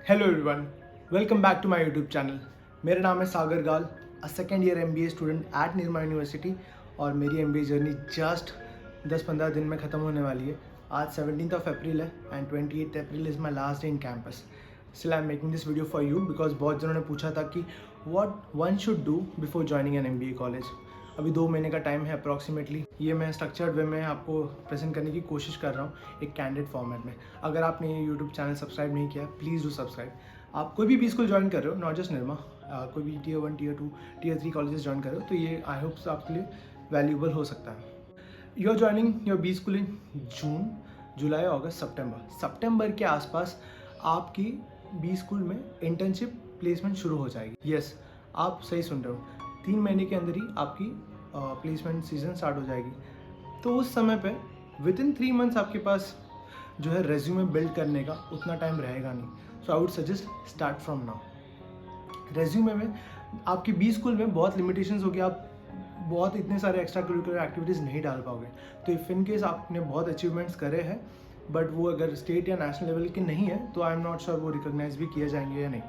Hello everyone, welcome back to my YouTube channel. मेरा नाम है Sagar Gal, a second year MBA student at Nirma university. और मेरी एमबीए जर्नी जस्ट 10-15 दिन में ख़त्म होने वाली है। आज 17th ऑफ अप्रैल है and 28th April is my last day in campus. Still I am making this video for you because बहुत जनों ने पूछा था कि what one should do before joining an MBA college. अभी 2 महीने का टाइम है अप्रॉक्सीमेटली। ये मैं स्ट्रक्चर्ड वे में आपको प्रेजेंट करने की कोशिश कर रहा हूँ एक कैंडिडेट फॉर्मेट में। अगर आपने ये यूट्यूब चैनल सब्सक्राइब नहीं किया, प्लीज़ डू सब्सक्राइब। आप कोई भी बी स्कूल ज्वाइन कर रहे हो, नॉट जस्ट निर्मा, कोई भी Tier 1, Tier 2, Tier 3 colleges join कर रहे हो, तो ये आई होप आपके लिए वैल्यूबल हो सकता है। You are joining your B school in June, July, August, September के आसपास आपकी बी स्कूल में इंटर्नशिप प्लेसमेंट शुरू हो जाएगी। यस, आप सही सुन रहे हो, 3 महीने के अंदर ही आपकी प्लेसमेंट सीजन स्टार्ट हो जाएगी। तो उस समय पे विद इन 3 मंथ्स आपके पास जो है रेज्यूमे बिल्ड करने का उतना टाइम रहेगा नहीं। So I would suggest start from now. Resume में आपकी बी स्कूल में बहुत लिमिटेशंस होगी, आप बहुत इतने सारे एक्स्ट्रा करिकुलर एक्टिविटीज़ नहीं डाल पाओगे। तो इफ़ इन केस आपने बहुत अचीवमेंट्स करे हैं बट वो अगर स्टेट या नेशनल लेवल के नहीं है, तो आई एम नॉट श्योर वो रिकॉग्नाइज भी किए जाएंगे या नहीं।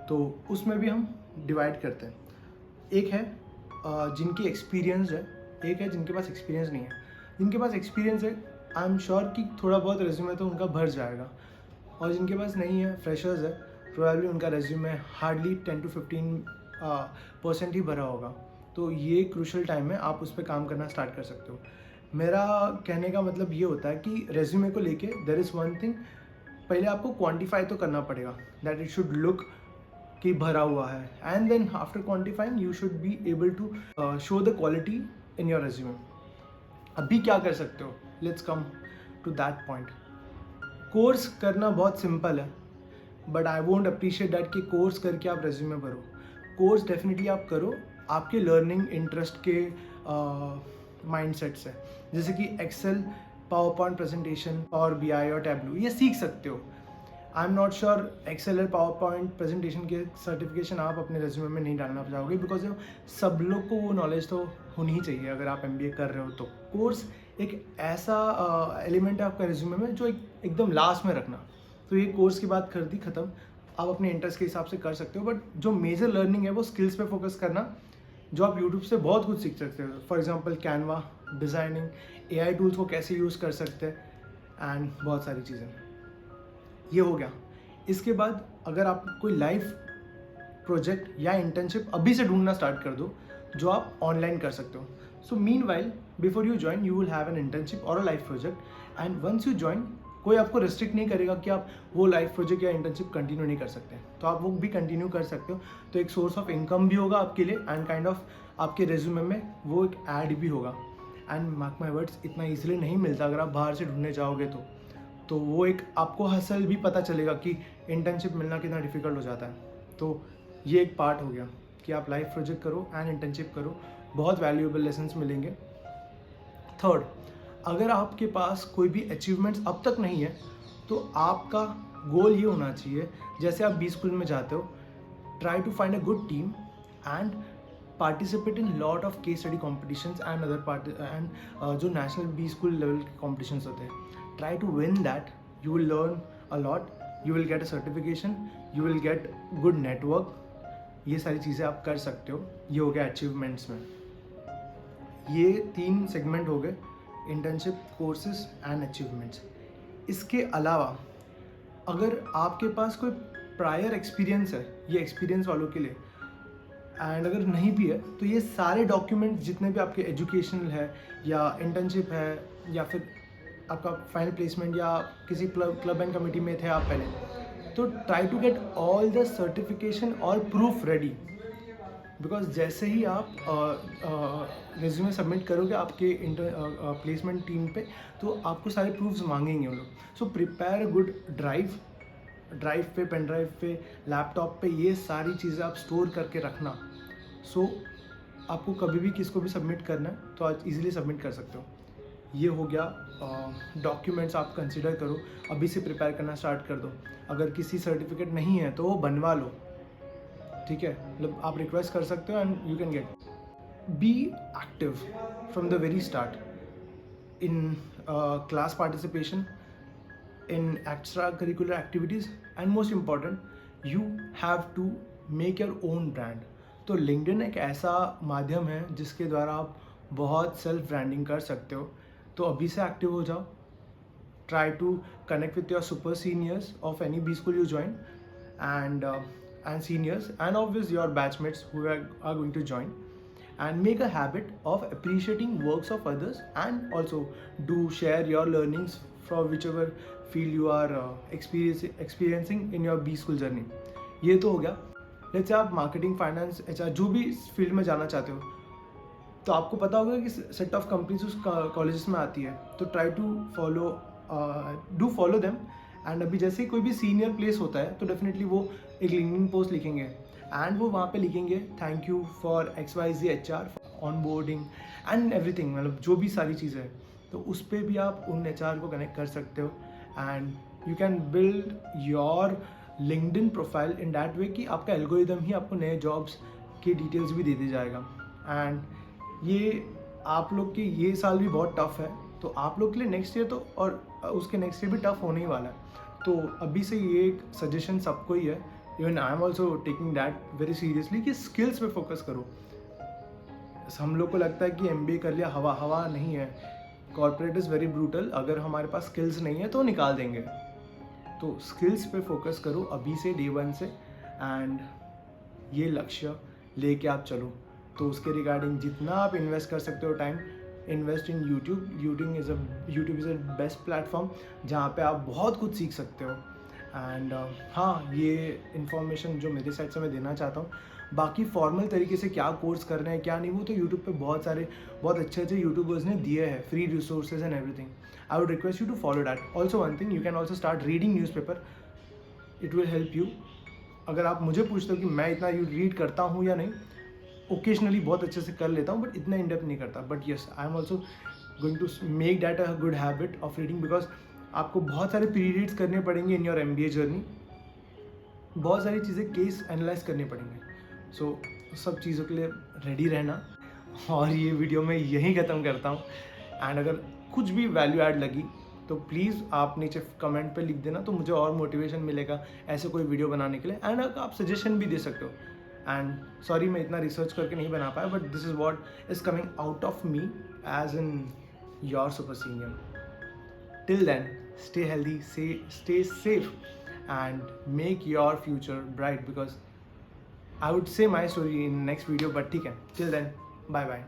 तो उसमें भी हम डिवाइड करते हैं। एक है जिनकी एक्सपीरियंस है, एक है जिनके पास एक्सपीरियंस नहीं है। जिनके पास एक्सपीरियंस है, आई एम श्योर कि थोड़ा बहुत रेज्यूमे तो उनका भर जाएगा। और जिनके पास नहीं है, फ्रेशर्स है, प्रोबेबली उनका रेज्यूमे हार्डली 10 to 15% ही भरा होगा। तो ये क्रूशल टाइम है, आप उस पर काम करना स्टार्ट कर सकते हो। मेरा कहने का मतलब ये होता है कि रेज्यूमे को लेके देयर इज़ वन थिंग, पहले आपको क्वान्टिफाई तो करना पड़ेगा दैट इट शुड लुक कि भरा हुआ है, and then after quantifying you should be able to show the quality in your resume. अभी क्या कर सकते हो, let's come to that point. Course करना बहुत सिंपल है, but I won't appreciate that कि कोर्स करके आप रेज्यूमे भरो। कोर्स डेफिनेटली आप करो आपके लर्निंग इंटरेस्ट के माइंडसेट से, जैसे कि Excel, PowerPoint presentation, Power BI और टैब्लू, ये सीख सकते हो। I am not sure Excel और पावर पॉइंट प्रेजेंटेशन के सर्टिफिकेशन आप अपने रेज्यूमे में नहीं डालना चाहोगे, बिकॉज सब लोग को वो नॉलेज तो होनी ही चाहिए अगर आप एमबीए कर रहे हो। तो कोर्स एक ऐसा एलिमेंट है आपका रेज्यूमे में जो एकदम लास्ट में रखना। तो ये कोर्स की बात कर दी ख़त्म। आप अपने इंटरेस्ट के हिसाब से कर सकते हो, बट जो मेजर लर्निंग है वो स्किल्स पे फोकस करना, जो आप यूट्यूब से बहुत कुछ सीख सकते हो। For example Canva, designing, AI tools को कैसे यूज़ कर सकते हैं एंड बहुत सारी चीज़ें। ये हो गया। इसके बाद अगर आप कोई लाइव प्रोजेक्ट या इंटर्नशिप अभी से ढूंढना स्टार्ट कर दो जो आप ऑनलाइन कर सकते हो। So meanwhile before you join you will have an internship और a live project, and once you join कोई आपको रिस्ट्रिक्ट नहीं करेगा कि आप वो लाइव प्रोजेक्ट या इंटर्नशिप कंटिन्यू नहीं कर सकते, तो आप वो भी कंटिन्यू कर सकते हो। तो एक सोर्स ऑफ इनकम भी होगा आपके लिए, एंड काइंड ऑफ आपके रेज्यूमे में वो एक ऐड भी होगा। एंड मार्क माई वर्ड्स, इतना ईजिली नहीं मिलता अगर आप बाहर से ढूंढने जाओगे तो वो एक आपको हसल भी पता चलेगा कि इंटर्नशिप मिलना कितना डिफिकल्ट हो जाता है। तो ये एक पार्ट हो गया कि आप लाइव प्रोजेक्ट करो एंड इंटर्नशिप करो, बहुत वैल्यूएबल लेसन्स मिलेंगे। थर्ड, अगर आपके पास कोई भी अचीवमेंट्स अब तक नहीं है, तो आपका गोल ये होना चाहिए, जैसे आप बी स्कूल में जाते हो, try to find a good team and participate in lot of case study competitions and other part and जो नेशनल बी स्कूल लेवल के कॉम्पिटिशन्स होते हैं, try to win that. You will learn a lot, you will get a certification, you will get good network. ये सारी चीज़ें आप कर सकते हो। ये हो गया अचीवमेंट्स में। ये 3 सेगमेंट हो गए, इंटर्नशिप, कोर्सेज एंड अचीवमेंट्स। इसके अलावा अगर आपके पास कोई प्रायर एक्सपीरियंस है, ये एक्सपीरियंस वालों के लिए, एंड अगर नहीं भी है तो ये सारे डॉक्यूमेंट्स जितने भी आपके एजुकेशनल है या इंटर्नशिप है या फिर आपका फाइनल प्लेसमेंट या किसी क्लब एंड कमेटी में थे आप पहले, तो try to get all the certification और प्रूफ रेडी। बिकॉज जैसे ही आप रिज्यूमे सबमिट करोगे आपके प्लेसमेंट टीम पे, तो आपको सारे प्रूफ्स मांगेंगे वो लोग। So prepare a good drive पे, पेन ड्राइव पे, लैपटॉप पे, ये सारी चीज़ें आप स्टोर करके रखना। सो आपको कभी भी किसको भी सबमिट करना है तो आज ईजिली सबमिट कर सकते हो। ये हो गया। डॉक्यूमेंट्स आप कंसिडर करो, अभी से प्रिपेयर करना स्टार्ट कर दो। अगर किसी सर्टिफिकेट नहीं है तो वो बनवा लो, ठीक है, मतलब आप रिक्वेस्ट कर सकते हो and you can get. Be active from the very start in class participation, in extracurricular activities, and most important you have to make your own brand. तो LinkedIn एक ऐसा माध्यम है जिसके द्वारा आप बहुत सेल्फ ब्रांडिंग कर सकते हो. तो अभी से एक्टिव हो जाओ. Try to connect with your super seniors of any B school you join, and seniors, and obviously your batchmates who are going to join, and make a habit of appreciating works of others, and also do share your learnings from whichever field you are experiencing in your B school journey. ये तो हो गया. Let's say आप marketing, finance, HR जो भी field में जाना चाहते हो, तो आपको पता होगा कि सेट ऑफ कंपनीज उस कॉलेजेस में आती है. तो try to follow them. And अभी जैसे कोई भी सीनियर प्लेस होता है तो डेफिनेटली वो एक लिंक्डइन पोस्ट लिखेंगे, एंड वो वहाँ पे लिखेंगे thank you for XYZ HR on boarding and everything, मतलब जो भी सारी चीज़ें हैं. तो उस पर भी आप उन HR को कनेक्ट कर सकते हो, and you can build your LinkedIn profile in that वे कि आपका एल्गोरिदम ही आपको नए जॉब्स की डिटेल्स भी देते जाएगा. एंड ये आप लोग के ये साल भी बहुत टफ है, तो आप लोग के लिए नेक्स्ट ईयर तो और उसके नेक्स्ट ईयर भी टफ होने ही वाला है. तो अभी से ये एक सजेशन सबको ही है. Even I am also taking that very seriously कि स्किल्स पे फोकस करो. हम लोग को लगता है कि MBA कर लिया, हवा नहीं है. Corporate is very brutal. अगर हमारे पास स्किल्स नहीं है तो निकाल देंगे. तो स्किल्स पे फोकस करो अभी से, डे 1 से, एंड ये लक्ष्य लेके आप चलो. तो उसके रिगार्डिंग जितना आप इन्वेस्ट कर सकते हो time, invest in YouTube. YouTube is a best platform जहाँ पे आप बहुत कुछ सीख सकते हो. एंड हाँ, ये इन्फॉर्मेशन जो मेरे साइड से मैं देना चाहता हूँ. बाकी फॉर्मल तरीके से क्या कोर्स कर रहे हैं क्या नहीं, वो तो यूट्यूब पे बहुत अच्छे यूट्यूबर्स ने दिए हैं, free resources and everything. I would request you to follow that. Also one thing, you can also start reading newspaper. It will help you. अगर आप मुझे पूछते हो कि मैं इतना रीड करता हूँ या नहीं, ओकेजनली बहुत अच्छे से कर लेता हूँ, बट इतना इन डेप्थ नहीं करता. But yes, I am also going to make that a good habit of reading, because आपको बहुत सारे पीरियड्स करने पड़ेंगे इन योर MBA जर्नी. बहुत सारी चीज़ें केस एनालाइज करने पड़ेंगे. सो सब चीज़ों के लिए रेडी रहना. और ये वीडियो मैं यहीं ख़त्म करता हूँ. एंड अगर कुछ भी वैल्यू ऐड लगी तो प्लीज़ आप नीचे कमेंट पे लिख देना, तो मुझे और मोटिवेशन मिलेगा ऐसे कोई वीडियो बनाने के लिए. एंड आप सजेशन भी दे सकते हो. एंड सॉरी मैं इतना रिसर्च करके नहीं बना पाया, but this is what is coming out of me as in your super senior. Till then, stay healthy, stay safe, and make your future bright, because I would say my story in next video, but ठीक है, till then, bye bye.